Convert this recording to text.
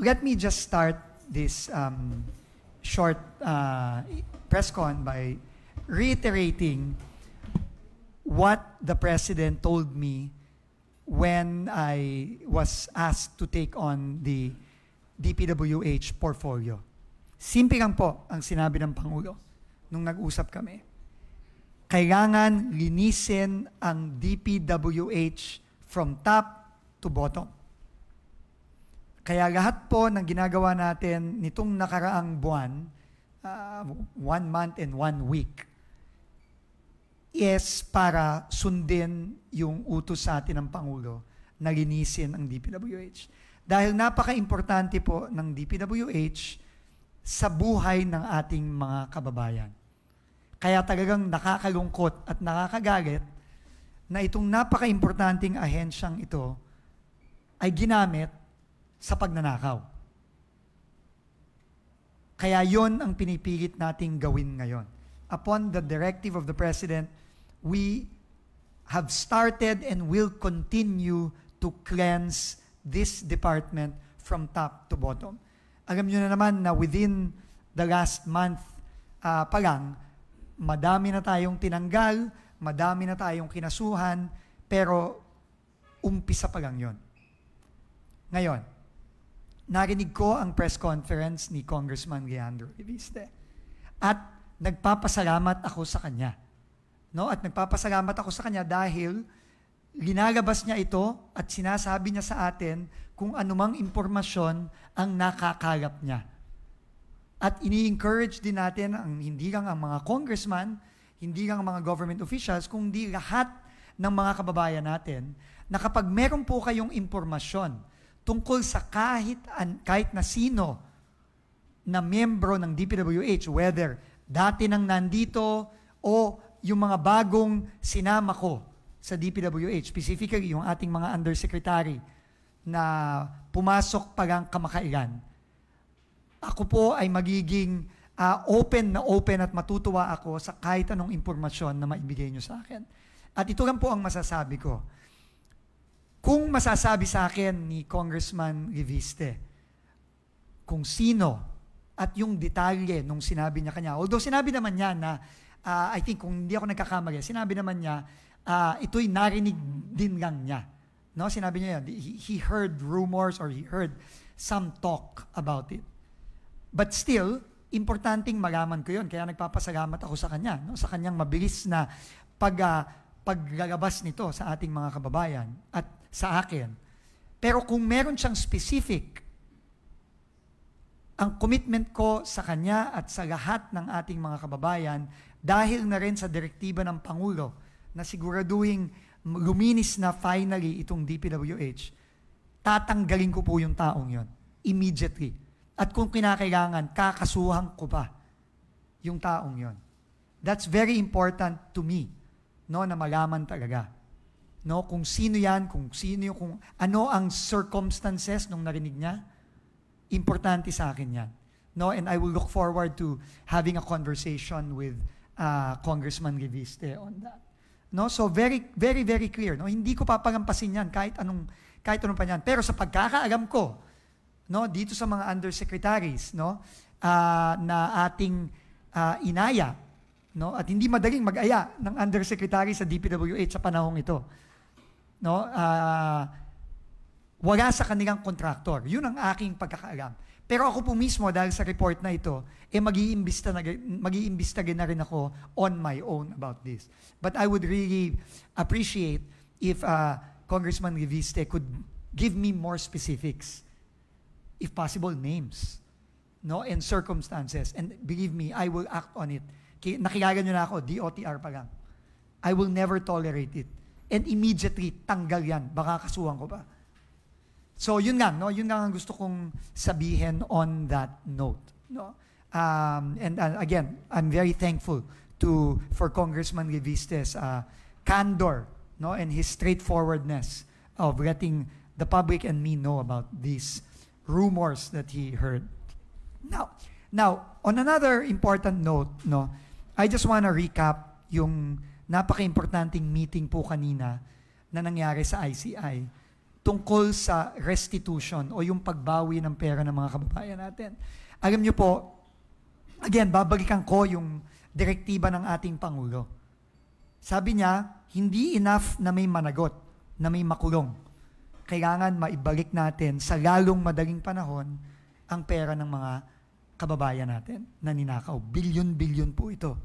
let me just start this short press con by reiterating what the President told me when I was asked to take on the DPWH portfolio. Simple lang po ang sinabi ng Pangulo nung nag-usap kami. Kailangan linisin ang DPWH from top to bottom. Kaya lahat po ng ginagawa natin nitong nakaraang buwan, 1 month and 1 week, is para sundin yung utos sa atin ng Pangulo na linisin ang DPWH. Dahil napaka-importante po ng DPWH sa buhay ng ating mga kababayan. Kaya talagang nakakalungkot at nakakagalit na itong napaka-importanting ahensyang ito ay ginamit sa pagnanakaw. Kaya yon ang pinipilit nating gawin ngayon. Upon the directive of the President, we have started and will continue to cleanse this department from top to bottom. Alam nyo na naman na within the last month pa lang, madami na tayong tinanggal, madami na tayong kinasuhan, pero umpisa pa lang yon. Ngayon, narinig ko ang press conference ni Congressman Leandro Reviste at nagpapasalamat ako sa kanya. No? At nagpapasalamat ako sa kanya dahil linalabas niya ito at sinasabi niya sa atin kung anumang impormasyon ang nakakalap niya. At ini-encourage din natin ang hindi lang ang mga congressman, hindi lang ang mga government officials, kundi lahat ng mga kababayan natin na kapag meron po kayong impormasyon tungkol sa kahit na sino na miyembro ng DPWH, whether dati nang nandito o yung mga bagong sinama ko sa DPWH, specifically yung ating mga undersecretary na pumasok pa lang kamakailan, ako po ay magiging open at matutuwa ako sa kahit anong impormasyon na maibigay nyo sa akin. At ito lang po ang masasabi ko. Kung masasabi sa akin ni Congressman Reviste kung sino at yung detalye nung sinabi niya kanya, although sinabi naman niya na, I think kung hindi ako nagkakamali, sinabi naman niya, ito'y narinig din lang niya. No? Sinabi niya yan, he heard rumors or he heard some talk about it. But still, importanteng malaman ko yun. Kaya nagpapasalamat ako sa kanya, no? Sa kanyang mabilis na paglalabas nito sa ating mga kababayan at sa akin. Pero kung meron siyang specific, ang commitment ko sa kanya at sa lahat ng ating mga kababayan, dahil na rin sa direktiba ng Pangulo na siguraduhin luminis na finally itong DPWH, tatanggalin ko po yung taong yon immediately. At kung kinakailangan, kakasuhan ko pa yung taong yon. That's very important to me, no, na malaman talaga. No, kung sino yan, kung ano ang circumstances nung narinig niya, importante sa akin yan. No, and I will look forward to having a conversation with Congressman Reviste on that. No, so very clear, no? Hindi ko papalampasin yan kahit anong pa yan. Pero sa pagkakaalam ko, no, dito sa mga undersecretaries, no, na ating inaya, no, at hindi madaling mag-aya ng undersecretary sa DPWH sa panahong ito. No, wala sa kanilang contractor. Yun ang aking pagkakaalam. Pero ako po mismo, dahil sa report na ito, mag-iimbista na rin ako on my own about this. But I would really appreciate if Congressman Reviste could give me more specifics, if possible, names, no, and circumstances. And believe me, I will act on it. Nakilala nyo na ako, DOTR pa lang. I will never tolerate it. And immediately, tanggal yan. Baka kasuhan ko pa. So, yun lang, no? Yun lang ang gusto kong sabihin on that note, no? And again, I'm very thankful for Congressman Reviste's candor, no, and his straightforwardness of letting the public and me know about these rumors that he heard. Now, on another important note, no, I just want to recap yung napaka-importanting meeting po kanina na nangyari sa ICI tungkol sa restitution o yung pagbawi ng pera ng mga kababayan natin. Alam niyo po, again, babalikan ko yung direktiba ng ating Pangulo. Sabi niya, hindi enough na may managot, na may makulong. Kailangan maibalik natin sa lalong madaling panahon ang pera ng mga kababayan natin na ninakaw. Bilyon-bilyon po ito.